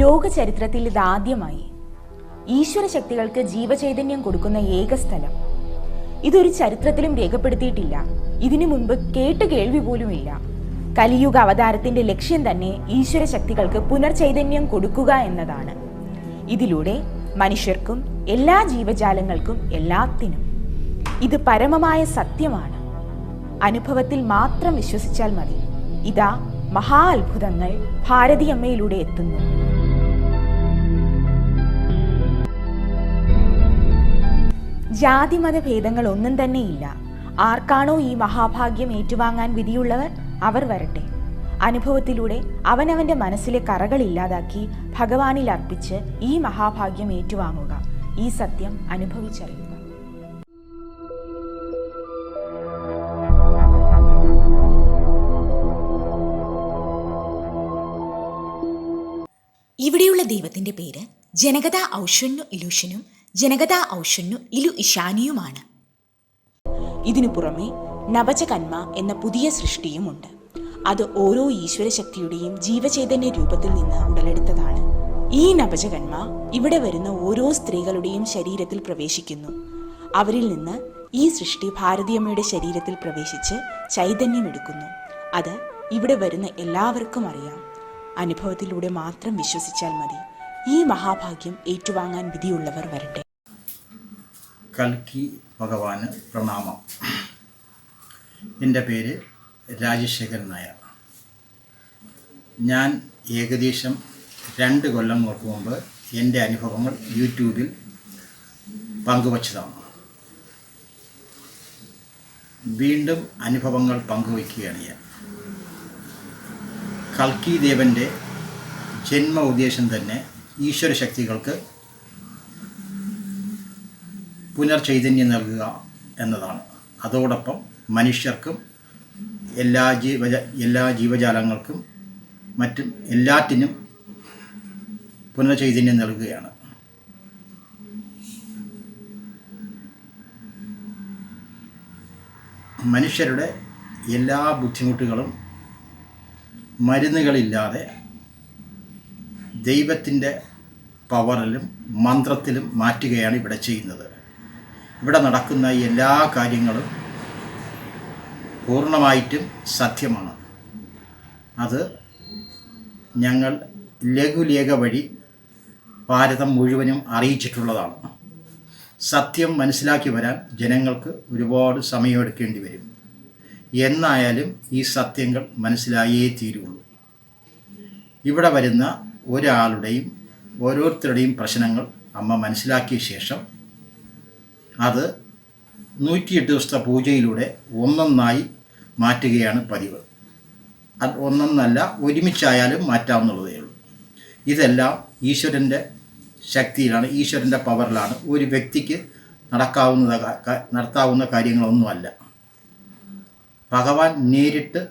ലോക ചരിത്രത്തിൽ ഇതാദ്യമായി ഈശ്വര ശക്തികൾക്ക് ജീവചൈതന്യം കൊടുക്കുന്ന ഏക സ്ഥലം. ഇതൊരു ചരിത്രത്തിലും രേഖപ്പെടുത്തിയിട്ടില്ല. ഇതിനു മുൻപ് കേട്ട് കേൾവി പോലുമില്ല. കലിയുഗ അവതാരത്തിന്റെ ലക്ഷ്യം തന്നെ ഈശ്വര ശക്തികൾക്ക് പുനർചൈതന്യം കൊടുക്കുക എന്നതാണ്. ഇതിലൂടെ മനുഷ്യർക്കും എല്ലാ ജീവജാലങ്ങൾക്കും എല്ലാത്തിനും ഇത് പരമമായ സത്യമാണ്. അനുഭവത്തിൽ മാത്രം വിശ്വസിച്ചാൽ മതി. ഇതാ മഹാ അത്ഭുതങ്ങൾ ഭാരതിയമ്മയിലൂടെ എത്തുന്നു. ജാതിമത ഭേദങ്ങൾ ഒന്നും തന്നെയില്ല. ആർക്കാണോ ഈ മഹാഭാഗ്യം ഏറ്റുവാങ്ങാൻ വിധിയുള്ളവർ അവർ വരട്ടെ. അനുഭവത്തിലൂടെ അവനവന്റെ മനസ്സിലെ കറകൾ ഇല്ലാതാക്കി ഭഗവാനിൽ അർപ്പിച്ച് ഈ മഹാഭാഗ്യം ഏറ്റുവാങ്ങുക. ഈ സത്യം അനുഭവിച്ചറിയുക. ഇവിടെയുള്ള ദൈവത്തിന്റെ പേര് ജനകത ഔഷന്നു ഇലുഷനും ജനകത ഔഷന്നു ഇലു ഇഷാനിയുമാണ്. ഇതിനു പുറമെ നവചകന്മ എന്ന പുതിയ സൃഷ്ടിയുമുണ്ട്. അത് ഓരോ ഈശ്വരശക്തിയുടെയും ജീവചൈതന്യ രൂപത്തിൽ നിന്ന് ഉടലെടുത്തതാണ്. ഈ നവചകന്മ ഇവിടെ വരുന്ന ഓരോ സ്ത്രീകളുടെയും ശരീരത്തിൽ പ്രവേശിക്കുന്നു. അവരിൽ നിന്ന് ഈ സൃഷ്ടി ഭാരതിയമ്മയുടെ ശരീരത്തിൽ പ്രവേശിച്ച് ചൈതന്യമെടുക്കുന്നു. അത് ഇവിടെ വരുന്ന എല്ലാവർക്കും അറിയാം. അനുഭവത്തിലൂടെ മാത്രം വിശ്വസിച്ചാൽ മതി. ഈ മഹാഭാഗ്യം ഏറ്റുവാങ്ങാൻ വിധിയുള്ളവർ വരട്ടെ. കൽക്കി ഭഗവാന് പ്രണാമം. എൻ്റെ പേര് രാജശേഖരൻ നായർ. ഞാൻ ഏകദേശം 2 കൊല്ലങ്ങൾക്ക് മുമ്പ് എൻ്റെ അനുഭവങ്ങൾ യൂട്യൂബിൽ പങ്കുവച്ചതാണ്. വീണ്ടും അനുഭവങ്ങൾ പങ്കുവയ്ക്കുകയാണ് ഞാൻ. കൽക്കി ദേവൻ്റെ ജന്മ ഉദ്ദേശം തന്നെ ഈശ്വര ശക്തികൾക്ക് പുനർചൈതന്യം നൽകുക എന്നതാണ്. അതോടൊപ്പം മനുഷ്യർക്കും എല്ലാ ജീവജാലങ്ങൾക്കും മറ്റും എല്ലാറ്റിനും പുനർചൈതന്യം നൽകുകയാണ്. മനുഷ്യരുടെ എല്ലാ ബുദ്ധിമുട്ടുകളും മരുന്നുകളില്ലാതെ ദൈവത്തിൻ്റെ പവറിലും മന്ത്രത്തിലും മാറ്റുകയാണ് ഇവിടെ ചെയ്യുന്നത്. ഇവിടെ നടക്കുന്ന എല്ലാ കാര്യങ്ങളും പൂർണ്ണമായിട്ടും സത്യമാണ്. അത് ഞങ്ങൾ ലഘുലേഖ വഴി ഭാരതം മുഴുവനും അറിയിച്ചിട്ടുള്ളതാണ്. സത്യം മനസ്സിലാക്കി വരാൻ ജനങ്ങൾക്ക് ഒരുപാട് സമയമെടുക്കേണ്ടി വരും. എന്നായാലും ഈ സത്യങ്ങൾ മനസ്സിലായേ തീരുള്ളൂ. ഇവിടെ വരുന്ന ഓരോരുത്തരുടെയും പ്രശ്നങ്ങൾ അമ്മ മനസ്സിലാക്കിയ ശേഷം അത് 108 ദിവസത്തെ പൂജയിലൂടെ ഒന്നൊന്നായി മാറ്റുകയാണ് പതിവ്. അത് ഒന്നൊന്നല്ല, ഒരുമിച്ചായാലും മാറ്റാവുന്നതേ ഉള്ളൂ. ഇതെല്ലാം ശക്തിയിലാണ്, ഈശ്വരൻ്റെ പവറിലാണ്. ഒരു വ്യക്തിക്ക് നടത്താവുന്ന കാര്യങ്ങളൊന്നുമല്ല. ഭഗവാൻ നേരിട്ട്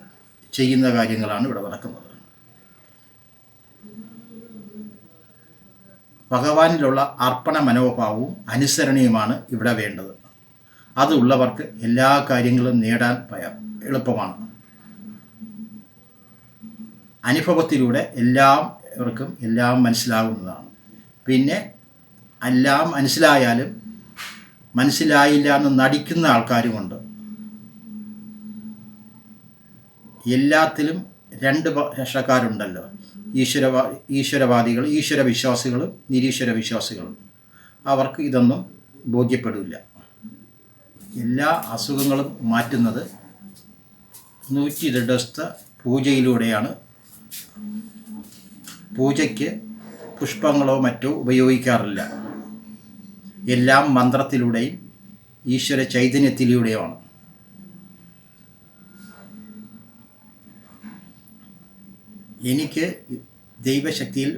ചെയ്യുന്ന കാര്യങ്ങളാണ് ഇവിടെ നടക്കുന്നത്. ഭഗവാനിലുള്ള അർപ്പണ മനോഭാവവും അനുസരണയുമാണ് ഇവിടെ വേണ്ടത്. അതുള്ളവർക്ക് എല്ലാ കാര്യങ്ങളും നേടാൻ എളുപ്പമാണ്. അനുഭവത്തിലൂടെ എല്ലാവർക്കും എല്ലാം മനസ്സിലാകുന്നതാണ്. പിന്നെ എല്ലാം മനസ്സിലായാലും മനസ്സിലായില്ല എന്ന് നടിക്കുന്ന ആൾക്കാരുമുണ്ട്. എല്ലാത്തിലും 2 പക്ഷക്കാരുണ്ടല്ലോ, ഈശ്വരവാദികൾ, ഈശ്വരവിശ്വാസികളും നിരീശ്വര വിശ്വാസികളും. അവർക്ക് ഇതൊന്നും ബോധ്യപ്പെടില്ല. എല്ലാ അസുഖങ്ങളും മാറ്റുന്നത് 102 ദിവസത്തെ പൂജയിലൂടെയാണ്. പൂജയ്ക്ക് പുഷ്പങ്ങളോ മറ്റോ ഉപയോഗിക്കാറില്ല. എല്ലാം മന്ത്രത്തിലൂടെയും ഈശ്വര ചൈതന്യത്തിലൂടെയുമാണ്. എനിക്ക് ദൈവശക്തിയിൽ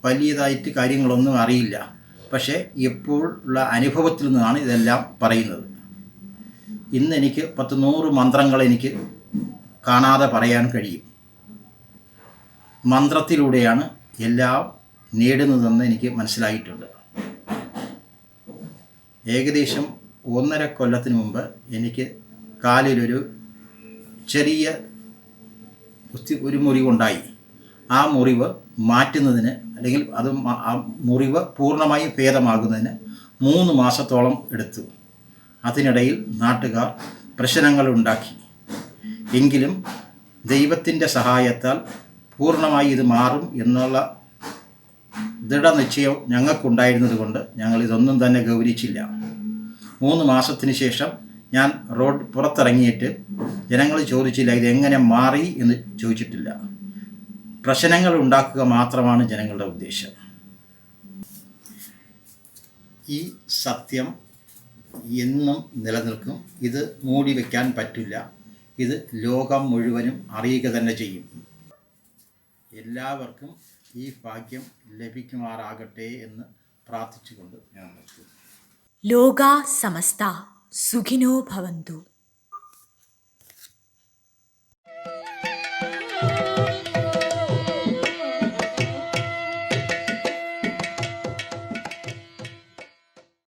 വലിയതായിട്ട് കാര്യങ്ങളൊന്നും അറിയില്ല. പക്ഷേ എപ്പോഴുള്ള അനുഭവത്തിൽ നിന്നാണ് ഇതെല്ലാം പറയുന്നത്. ഇന്ന് എനിക്ക് 100 മന്ത്രങ്ങൾ എനിക്ക് കാണാതെ പറയാൻ കഴിയും. മന്ത്രത്തിലൂടെയാണ് എല്ലാം നേടുന്നതെന്ന് എനിക്ക് മനസ്സിലായിട്ടുണ്ട്. ഏകദേശം 1.5 കൊല്ലത്തിന് മുമ്പ് എനിക്ക് കാലിലൊരു ചെറിയ ഒരു മുറിവുണ്ടായി. ആ മുറിവ് മാറ്റുന്നതിന് അല്ലെങ്കിൽ ആ മുറിവ് പൂർണ്ണമായും ഭേദമാകുന്നതിന് 3 മാസത്തോളം എടുത്തു. അതിനിടയിൽ നാട്ടുകാർ പ്രശ്നങ്ങളുണ്ടാക്കി. എങ്കിലും ദൈവത്തിൻ്റെ സഹായത്താൽ പൂർണ്ണമായി ഇത് മാറും എന്നുള്ള ദൃഢനിശ്ചയം ഞങ്ങൾക്കുണ്ടായിരുന്നത് കൊണ്ട് ഞങ്ങളിതൊന്നും തന്നെ ഗൗനിച്ചില്ല. 3 മാസത്തിന് ശേഷം ഞാൻ റോഡ് പുറത്തിറങ്ങിയിട്ട് ജനങ്ങൾ ചോദിച്ചില്ല ഇതെങ്ങനെ മാറി എന്ന് ചോദിച്ചിട്ടില്ല. പ്രശ്നങ്ങൾ ഉണ്ടാക്കുക മാത്രമാണ് ജനങ്ങളുടെ ഉദ്ദേശം. ഈ സത്യം എന്നും നിലനിൽക്കും. ഇത് മൂടി വയ്ക്കാൻ പറ്റില്ല. ഇത് ലോകം മുഴുവനും അറിയുക തന്നെ ചെയ്യും. എല്ലാവർക്കും ഈ ഭാഗ്യം ലഭിക്കുമാറാകട്ടെ എന്ന് പ്രാർത്ഥിച്ചുകൊണ്ട് ഞാൻ നിർത്തുന്നു. ലോകാ സമസ്ത സുഖിനോ ഭവന്തു.